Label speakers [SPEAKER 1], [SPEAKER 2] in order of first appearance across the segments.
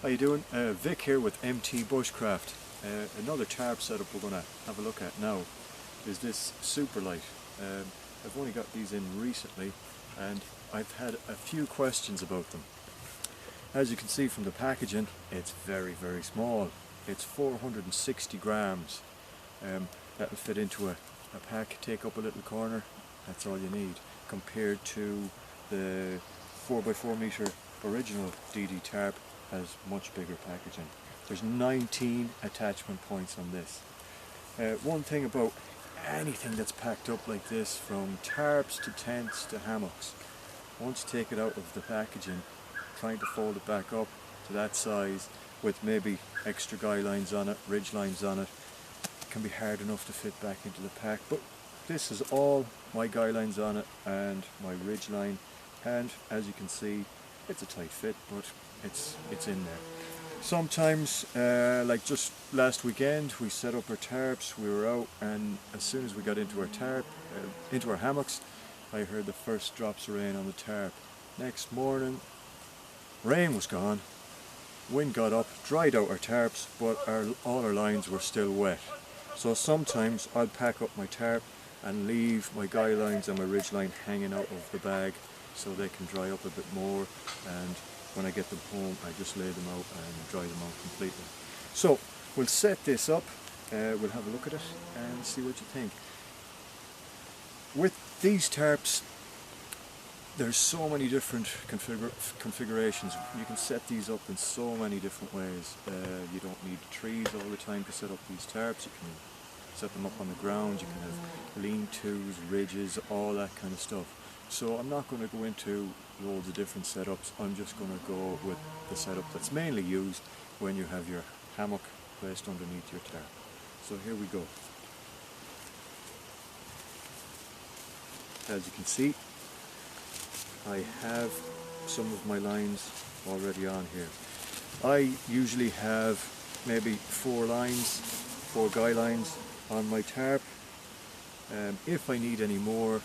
[SPEAKER 1] How you doing? Vic here with MT Bushcraft. Another tarp setup we're going to have a look at now is this Superlight. I've only got these in recently and I've had a few questions about them. As you can see from the packaging, it's very small. It's 460 grams. That'll fit into a pack, take up a little corner, that's all you need, compared to the 4x4 meter original DD tarp. Has much bigger packaging. There's 19 attachment points on this. One thing about anything that's packed up like this, from tarps to tents to hammocks, once you take it out of the packaging, trying to fold it back up to that size with maybe extra guy lines on it, ridge lines on it, can be hard enough to fit back into the pack. But this is all my guy lines on it and my ridge line, and as you can see, it's a tight fit, but it's in there. Sometimes, like just last weekend, we set up our tarps, we were out, and as soon as we got into our hammocks, I heard the first drops of rain on the tarp. Next morning, rain was gone, wind got up, dried out our tarps, but all our lines were still wet. So sometimes I'll pack up my tarp and leave my guy lines and my ridge line hanging out of the bag so they can dry up a bit more, and when I get them home I just lay them out and dry them out completely. So we'll set this up, we'll have a look at it and see what you think. With these tarps, there's so many different configurations. You can set these up in so many different ways. You don't need trees all the time to set up these tarps. You can set them up on the ground, you can have lean-tos, ridges, all that kind of stuff. So I'm not going to go into loads of different setups. I'm just going to go with the setup that's mainly used when you have your hammock placed underneath your tarp. So here we go. As you can see, I have some of my lines already on here. I usually have maybe 4 guy lines on my tarp. If I need any more,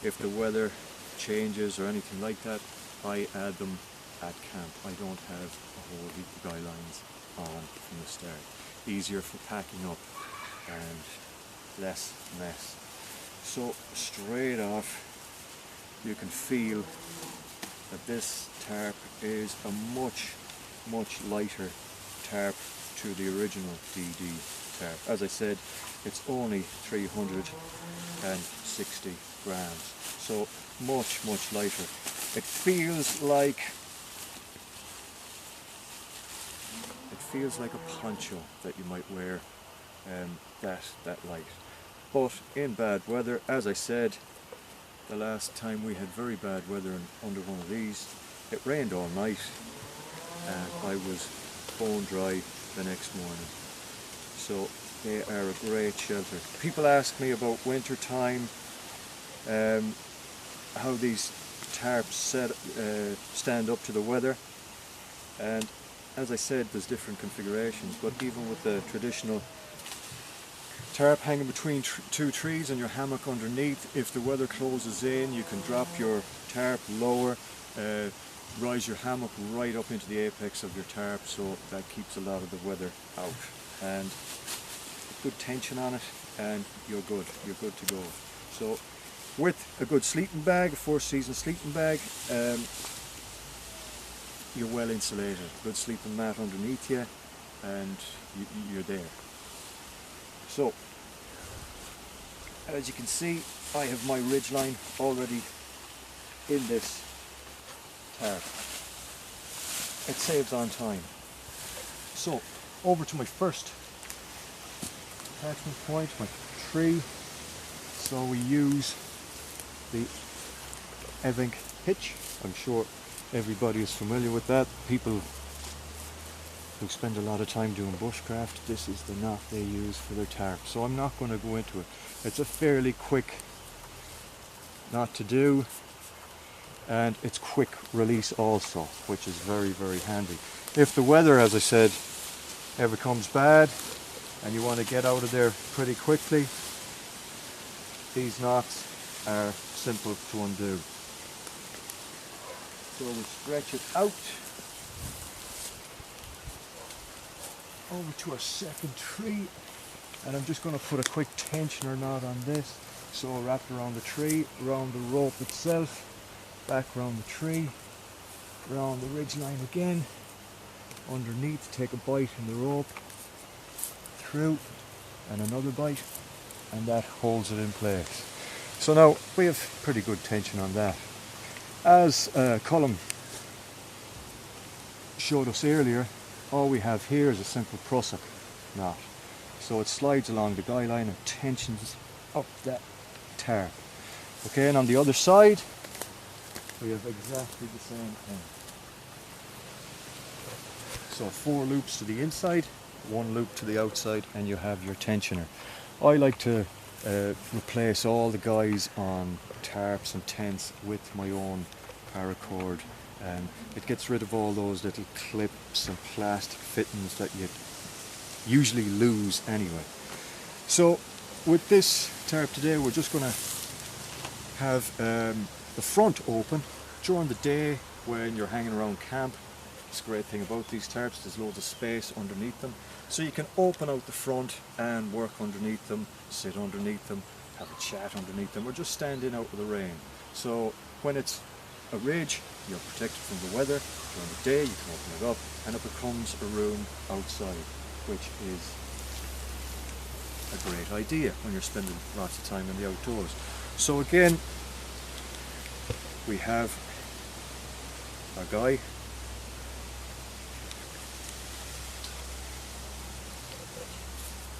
[SPEAKER 1] if the weather changes or anything like that, I add them at camp. I don't have a whole heap of guy lines on from the start. Easier for packing up and less mess. So straight off, you can feel that this tarp is a much lighter tarp to the original DD tarp. As I said, it's only 360 grams, so much lighter. It feels like a poncho that you might wear, that light. But in bad weather, as I said, the last time we had very bad weather under one of these, it rained all night and I was bone dry the next morning. So they are a great shelter. People ask me about winter time, how these tarps stand up to the weather, and as I said, there's different configurations, but even with the traditional tarp hanging between 2 trees and your hammock underneath, if the weather closes in, you can drop your tarp lower, rise your hammock right up into the apex of your tarp, so that keeps a lot of the weather out. And good tension on it and you're good to go. So with a good sleeping bag, a 4-season sleeping bag, you're well insulated. Good sleeping mat underneath you and you're there. So as you can see, I have my ridge line already in this tarp. It saves on time. So over to my first attachment point, my tree. So we use the Evink hitch. I'm sure everybody is familiar with that. People who spend a lot of time doing bushcraft, this is the knot they use for their tarp. So I'm not going to go into it. It's a fairly quick knot to do, and it's quick release also, which is very handy. If the weather, as I said, ever comes bad and you want to get out of there pretty quickly, these knots are simple to undo. So we stretch it out over to our second tree, and I'm just going to put a quick tensioner knot on this. So wrap around the tree, around the rope itself, back around the tree, around the ridge line again, underneath, take a bite in the rope, through, and another bite, and that holds it in place. So now we have pretty good tension on that. As Colm showed us earlier, all we have here is a simple prusik knot. So it slides along the guy line and tensions up that tarp. Okay, and on the other side we have exactly the same thing. So 4 loops to the inside, 1 loop to the outside, and you have your tensioner. I like to replace all the guys on tarps and tents with my own paracord. It gets rid of all those little clips and plastic fittings that you usually lose anyway. So with this tarp today, we're just going to have the front open during the day when you're hanging around camp. It's a great thing about these tarps, there's loads of space underneath them. So you can open out the front and work underneath them, sit underneath them, have a chat underneath them, or just stand in out of the rain. So when it's a ridge, you're protected from the weather. During the day you can open it up and it becomes a room outside, which is a great idea when you're spending lots of time in the outdoors. So again, we have our guy.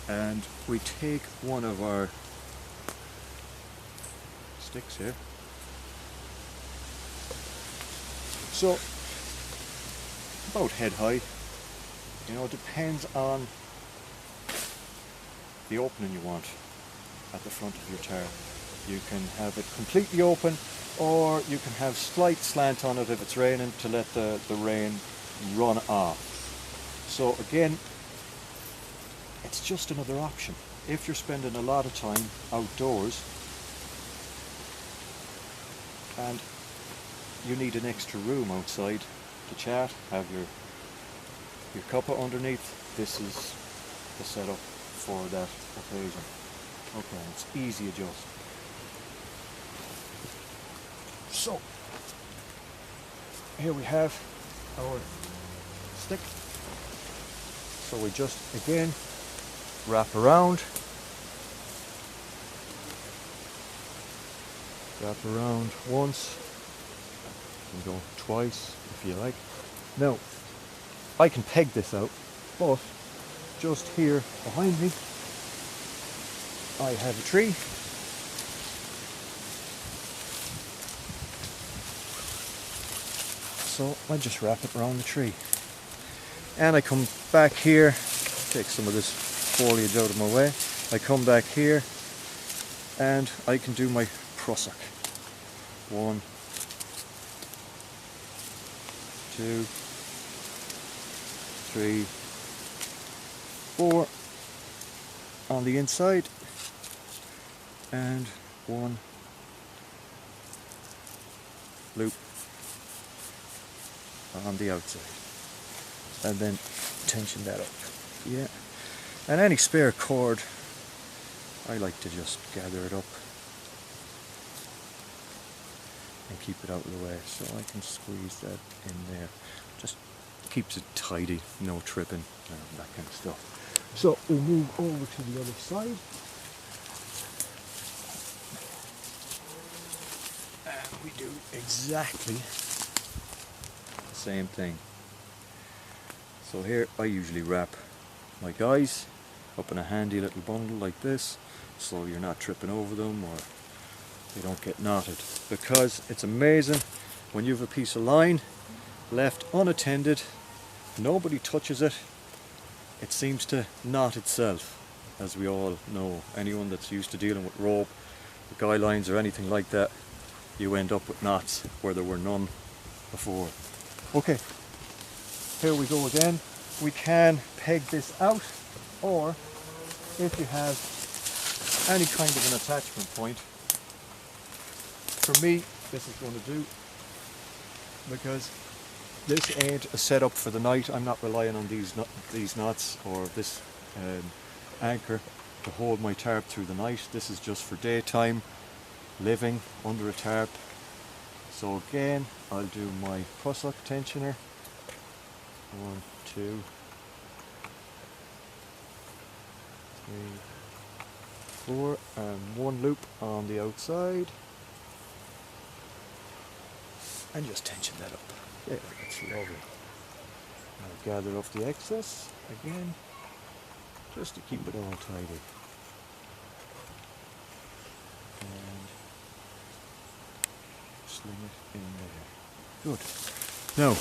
[SPEAKER 1] And we take one of our sticks here. So about head high, you know, it depends on the opening you want at the front of your tarp. You can have it completely open, or you can have slight slant on it if it's raining to let the rain run off. So again, it's just another option. If you're spending a lot of time outdoors and you need an extra room outside to chat, have your cuppa underneath, this is the setup for that occasion. Okay, it's easy adjust. So here we have our stick. So we just again wrap around, once, and go twice if you like. Now, I can peg this out, but just here behind me, I have a tree. So I just wrap it around the tree. And I come back here, take some of this foliage out of my way. I come back here and I can do my prusik. 1, 2, 3, 4 on the inside, and 1 loop on the outside, and then tension that up. Yeah, and any spare cord, I like to just gather it up and keep it out of the way, so I can squeeze that in there. Just keeps it tidy, no tripping, that kind of stuff. So we move over to the other side, and we do exactly the same thing. So here I usually wrap my guys up in a handy little bundle like this, so you're not tripping over them or they don't get knotted, because it's amazing when you have a piece of line left unattended, nobody touches it, it seems to knot itself. As we all know, anyone that's used to dealing with rope, guy lines or anything like that, you end up with knots where there were none before. Okay, here we go again. We can peg this out, or if you have any kind of an attachment point, for me this is going to do, because this ain't a setup for the night. I'm not relying on these knots or this anchor to hold my tarp through the night. This is just for daytime living under a tarp. So again, I'll do my prusik tensioner. 1, 2, 3, 4, and 1 loop on the outside, and just tension that up. There, that's lovely. I'll gather off the excess again, just to keep it all tidy. And sling it in there. Good. Now,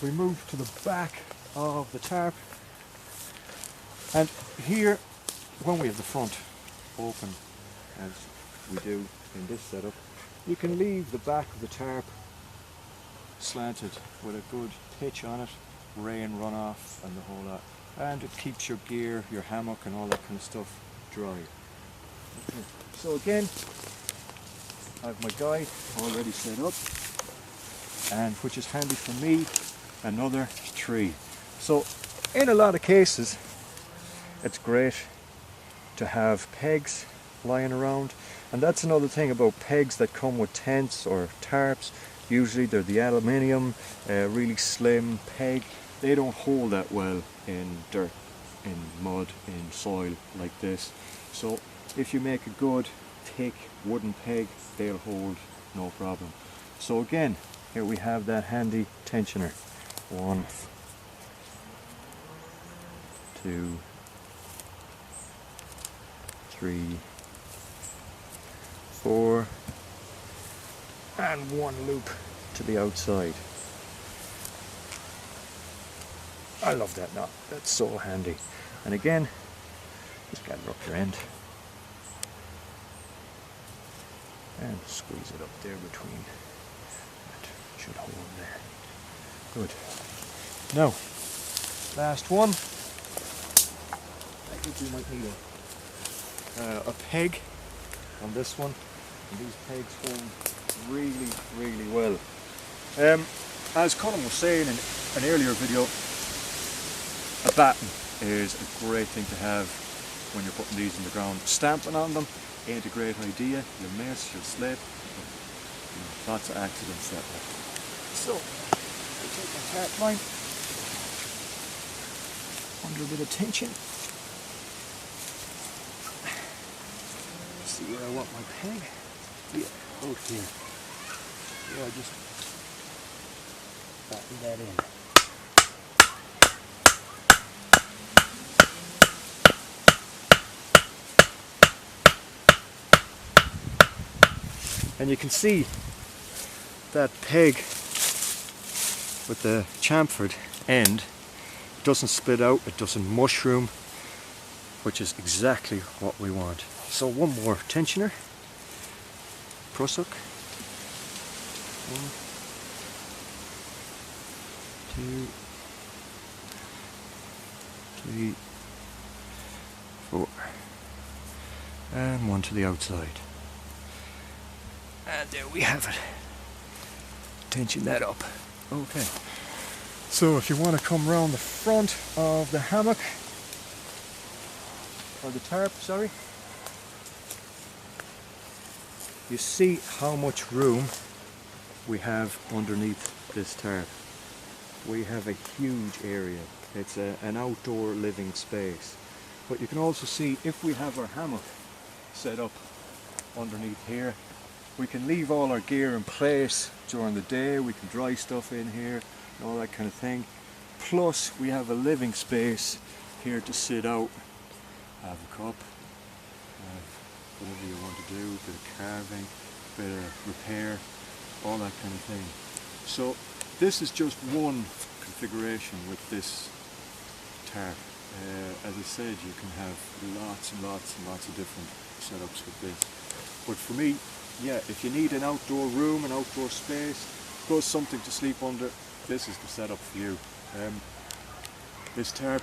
[SPEAKER 1] we move to the back of the tarp, and here, when we have the front open, as we do in this setup, you can leave the back of the tarp slanted with a good pitch on it, rain runoff and the whole lot, and it keeps your gear, your hammock and all that kind of stuff dry. Okay. So again, I have my guide already set up, and which is handy for me, another 3. So in a lot of cases it's great to have pegs lying around, and that's another thing about pegs that come with tents or tarps. Usually they're the aluminium, really slim peg. They don't hold that well in dirt, in mud, in soil like this. So if you make a good thick wooden peg, they'll hold no problem. So again, here we have that handy tensioner. 1, 2, 3, 4, and 1 loop to the outside. I love that knot, that's so handy. And again, just gather up your end and squeeze it up there between. That should hold there. Good. Now, last one. I think you might need a peg on this one, and these pegs hold really, really well. As Colin was saying in an earlier video, a batten is a great thing to have when you're putting these in the ground. Stamping on them ain't a great idea. You'll miss, you'll slip, lots of accidents that way. So, I take my tarp line under a bit of tension. See where I want my peg? Yeah, out here. Yeah, I just batten that in. And you can see that peg with the chamfered end, it doesn't split out, it doesn't mushroom, which is exactly what we want. So one more tensioner, prusik. 1, 2, 3, 4, and 1 to the outside. And there we have it. Tension that up. Okay. So if you want to come around the front of the hammock, or the tarp, sorry, you see how much room we have underneath this tarp. We have a huge area. It's an outdoor living space. But you can also see, if we have our hammock set up underneath here, we can leave all our gear in place during the day. We can dry stuff in here and all that kind of thing. Plus we have a living space here to sit out, have a cup, whatever you want to do, a bit of carving, a bit of repair, all that kind of thing. So this is just one configuration with this tarp. As I said, you can have lots and lots and lots of different setups with this. But for me, yeah, if you need an outdoor room, an outdoor space, plus something to sleep under, this is the setup for you. This tarp,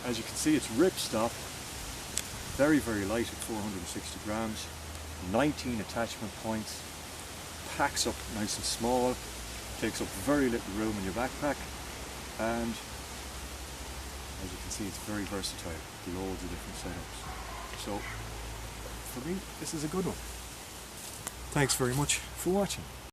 [SPEAKER 1] as you can see, it's ripstop, very, very light at 460 grams, 19 attachment points, packs up nice and small, takes up very little room in your backpack, and as you can see it's very versatile, loads of different setups. So for me this is a good one. Thanks very much for watching.